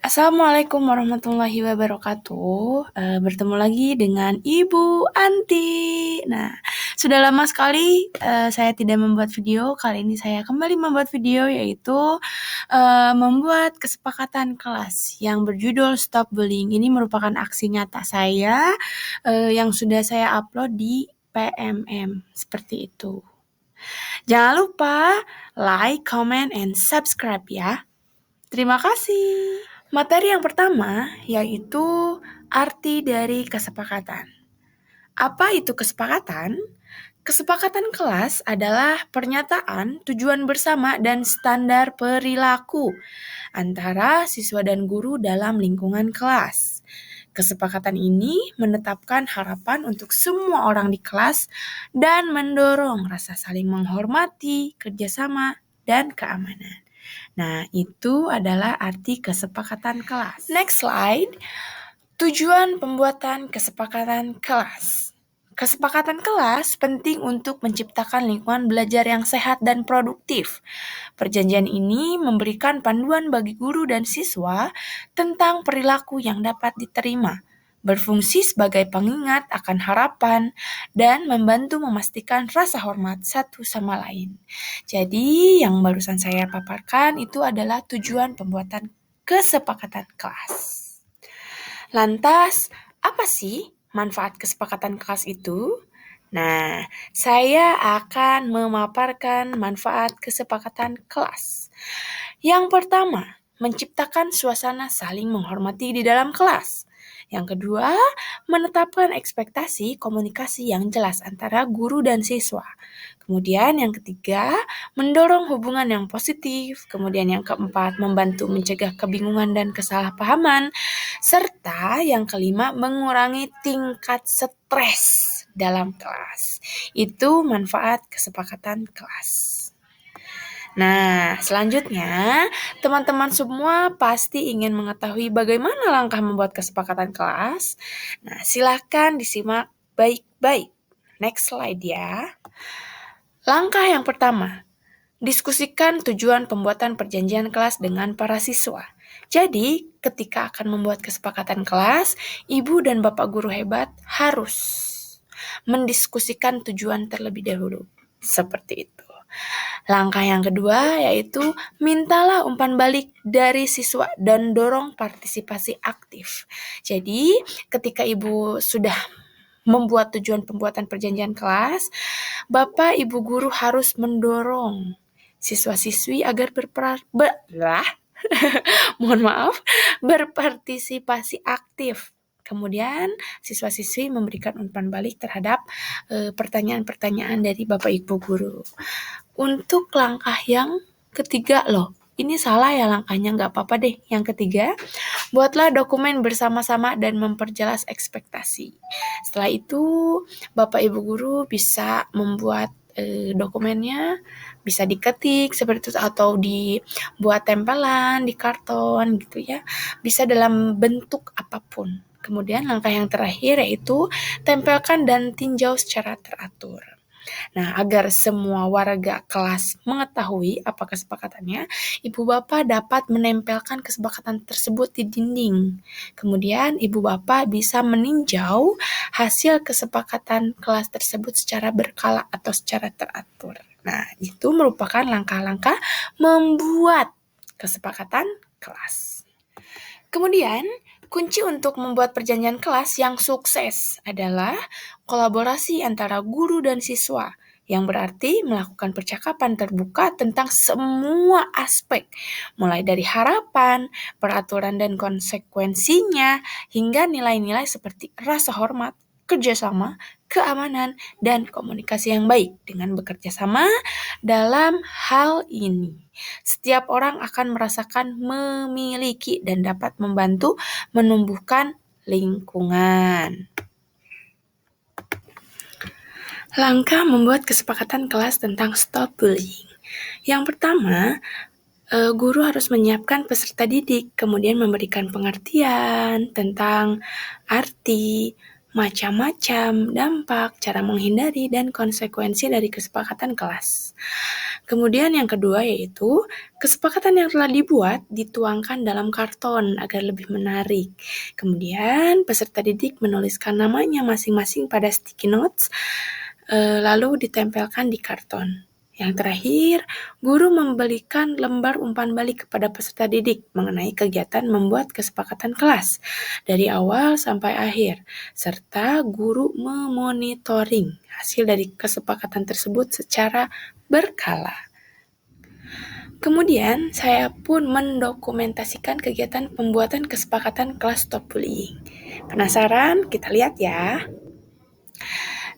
Assalamualaikum warahmatullahi wabarakatuh. Bertemu lagi dengan Ibu Anti. Nah, sudah lama sekali saya tidak membuat video. Kali ini saya kembali membuat video, yaitu membuat kesepakatan kelas yang berjudul Stop Bullying. Ini merupakan aksi nyata saya yang sudah saya upload di PMM. Seperti itu. Jangan lupa like, comment, and subscribe ya. Terima kasih. Materi yang pertama yaitu arti dari kesepakatan. Apa itu kesepakatan? Kesepakatan kelas adalah pernyataan tujuan bersama dan standar perilaku antara siswa dan guru dalam lingkungan kelas. Kesepakatan ini menetapkan harapan untuk semua orang di kelas dan mendorong rasa saling menghormati, kerjasama, dan keamanan. Nah, itu adalah arti kesepakatan kelas. Next slide. Tujuan pembuatan kesepakatan kelas. Kesepakatan kelas penting untuk menciptakan lingkungan belajar yang sehat dan produktif. Perjanjian ini memberikan panduan bagi guru dan siswa tentang perilaku yang dapat diterima, berfungsi sebagai pengingat akan harapan, dan membantu memastikan rasa hormat satu sama lain. Jadi, yang barusan saya paparkan itu adalah tujuan pembuatan kesepakatan kelas. Lantas, apa sih manfaat kesepakatan kelas itu? Nah, saya akan memaparkan manfaat kesepakatan kelas. Yang pertama, menciptakan suasana saling menghormati di dalam kelas. Yang kedua, menetapkan ekspektasi komunikasi yang jelas antara guru dan siswa. Kemudian yang ketiga, mendorong hubungan yang positif. Kemudian yang keempat, membantu mencegah kebingungan dan kesalahpahaman. Serta yang kelima, mengurangi tingkat stres dalam kelas. Itu manfaat kesepakatan kelas. Nah, selanjutnya, teman-teman semua pasti ingin mengetahui bagaimana langkah membuat kesepakatan kelas. Nah, silakan disimak baik-baik. Next slide ya. Langkah yang pertama, diskusikan tujuan pembuatan perjanjian kelas dengan para siswa. Jadi, ketika akan membuat kesepakatan kelas, ibu dan bapak guru hebat harus mendiskusikan tujuan terlebih dahulu. Seperti itu. Langkah yang kedua yaitu mintalah umpan balik dari siswa dan dorong partisipasi aktif. Jadi, ketika ibu sudah membuat tujuan pembuatan perjanjian kelas, bapak ibu guru harus mendorong siswa-siswi agar berpartisipasi aktif. Kemudian siswa-siswi memberikan umpan balik terhadap pertanyaan-pertanyaan dari bapak ibu guru. Untuk langkah yang ketiga loh, ini salah ya langkahnya, nggak apa-apa deh. Yang ketiga, buatlah dokumen bersama-sama dan memperjelas ekspektasi. Setelah itu, bapak ibu guru bisa membuat dokumennya, bisa diketik seperti itu atau dibuat tempelan di karton gitu ya. Bisa dalam bentuk apapun. Kemudian langkah yang terakhir yaitu tempelkan dan tinjau secara teratur. Nah, agar semua warga kelas mengetahui apa kesepakatannya, ibu bapak dapat menempelkan kesepakatan tersebut di dinding. Kemudian ibu bapak bisa meninjau hasil kesepakatan kelas tersebut secara berkala atau secara teratur. Nah, itu merupakan langkah-langkah membuat kesepakatan kelas. Kemudian, kunci untuk membuat perjanjian kelas yang sukses adalah kolaborasi antara guru dan siswa, yang berarti melakukan percakapan terbuka tentang semua aspek, mulai dari harapan, peraturan dan konsekuensinya, hingga nilai-nilai seperti rasa hormat, kerjasama, keamanan, dan komunikasi yang baik. Dengan bekerja sama dalam hal ini, setiap orang akan merasakan memiliki dan dapat membantu menumbuhkan lingkungan. Langkah membuat kesepakatan kelas tentang stop bullying. Yang pertama, guru harus menyiapkan peserta didik, kemudian memberikan pengertian tentang arti, macam-macam dampak, cara menghindari, dan konsekuensi dari kesepakatan kelas. Kemudian yang kedua yaitu kesepakatan yang telah dibuat dituangkan dalam karton agar lebih menarik. Kemudian peserta didik menuliskan namanya masing-masing pada sticky notes, lalu ditempelkan di karton. Yang terakhir, guru memberikan lembar umpan balik kepada peserta didik mengenai kegiatan membuat kesepakatan kelas dari awal sampai akhir, serta guru memonitoring hasil dari kesepakatan tersebut secara berkala. Kemudian, saya pun mendokumentasikan kegiatan pembuatan kesepakatan kelas Stop Bullying. Penasaran? Kita lihat ya.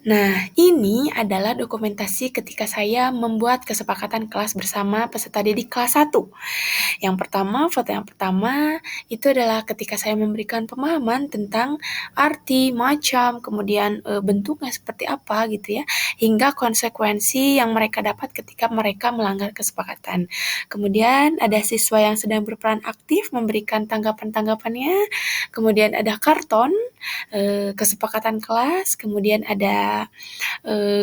Nah, ini adalah dokumentasi ketika saya membuat kesepakatan kelas bersama peserta didik kelas 1. Foto yang pertama itu adalah ketika saya memberikan pemahaman tentang arti, macam, kemudian bentuknya seperti apa gitu ya, hingga konsekuensi yang mereka dapat ketika mereka melanggar kesepakatan. Kemudian ada siswa yang sedang berperan aktif memberikan tanggapan-tanggapannya, kemudian ada karton, kesepakatan kelas, kemudian ada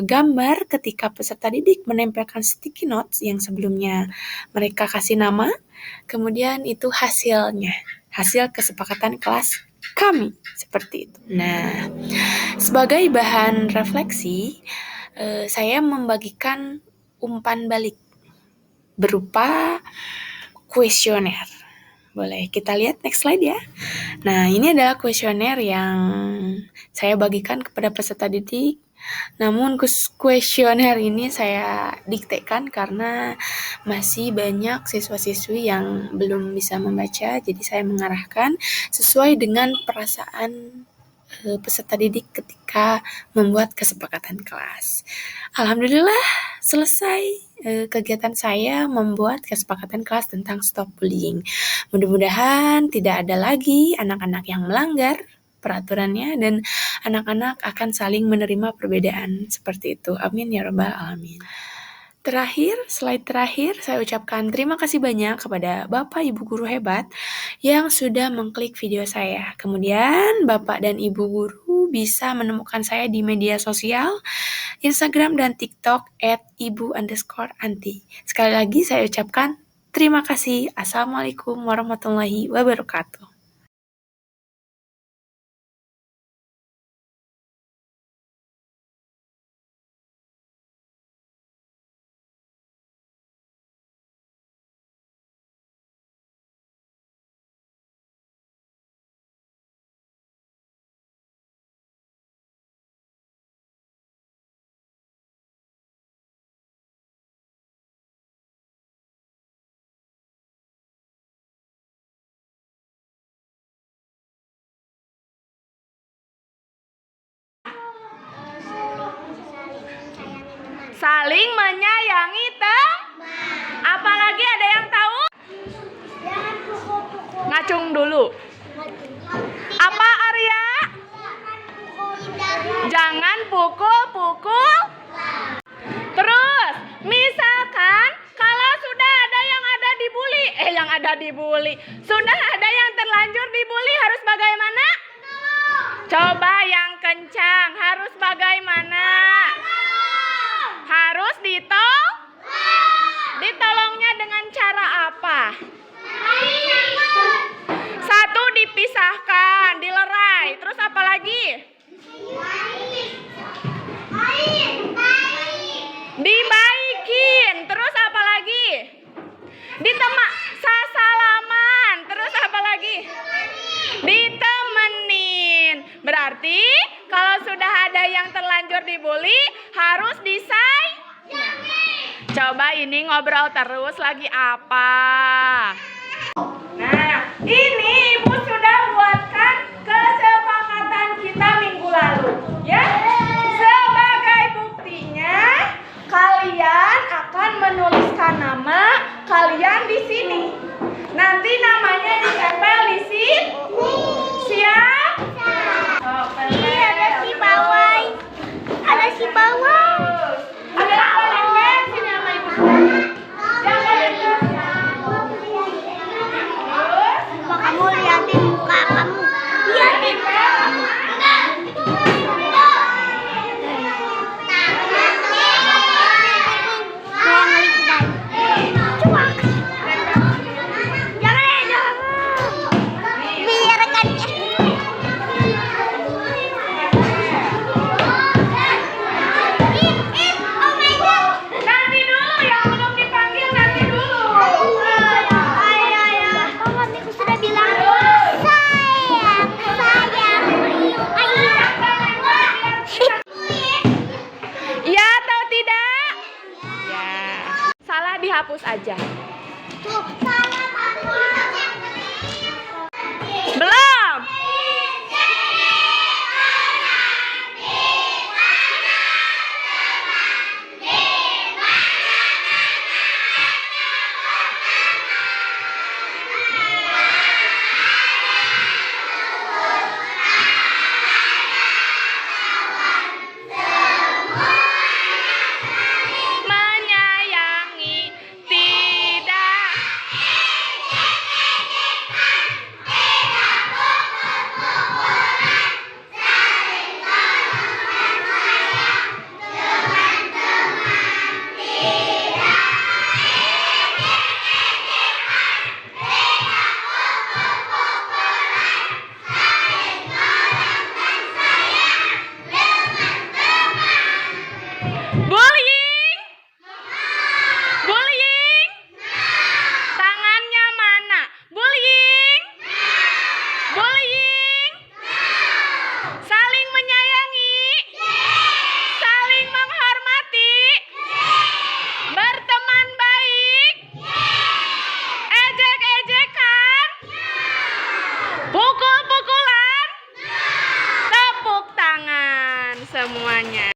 gambar ketika peserta didik menempelkan sticky notes yang sebelumnya mereka kasih nama, kemudian itu hasilnya, hasil kesepakatan kelas kami, seperti itu. Nah, sebagai bahan refleksi, saya membagikan umpan balik berupa kuesioner. Boleh kita lihat next slide ya. Nah, ini adalah kuesioner yang saya bagikan kepada peserta didik. Namun kuesioner ini saya diktekan karena masih banyak siswa-siswi yang belum bisa membaca, jadi saya mengarahkan sesuai dengan perasaan peserta didik ketika membuat kesepakatan kelas. Alhamdulillah selesai kegiatan saya membuat kesepakatan kelas tentang Stop Bullying. Mudah-mudahan tidak ada lagi anak-anak yang melanggar peraturannya dan anak-anak akan saling menerima perbedaan seperti itu. Amin ya rabbal alamin. Terakhir, slide terakhir, saya ucapkan terima kasih banyak kepada Bapak Ibu Guru hebat yang sudah mengklik video saya. Kemudian, Bapak dan Ibu Guru bisa menemukan saya di media sosial, Instagram dan TikTok @ibu_anti. Sekali lagi saya ucapkan terima kasih. Assalamualaikum warahmatullahi wabarakatuh. Saling menyayangi apalagi ada yang tahu? Jangan pukul-pukul. Ngacung dulu. Apa Arya? Jangan pukul-pukul. Terus, misalkan kalau sudah ada yang dibully, sudah ada yang terlanjur dibully, harus bagaimana? Coba yang kencang, harus bagaimana? Harus ditolongnya dengan cara apa? Satu, dipisahkan, dilerai. Terus apa lagi? Dibaikin. Terus apa lagi? Sasalaman. Terus apa lagi? Ditemenin. Berarti kalau sudah ada yang terlanjur dibully, harus coba ini ngobrol terus lagi apa? Nah, ini Ibu sudah buatkan kesepakatan kita minggu lalu, ya. Sebagai buktinya, kalian akan menuliskan nama kalian di sini. Nanti namanya ditempel di sini. Siap? Ini ada si bawai. Ada si bawai. Ada apa? Sini sama Ibu. Yang aja.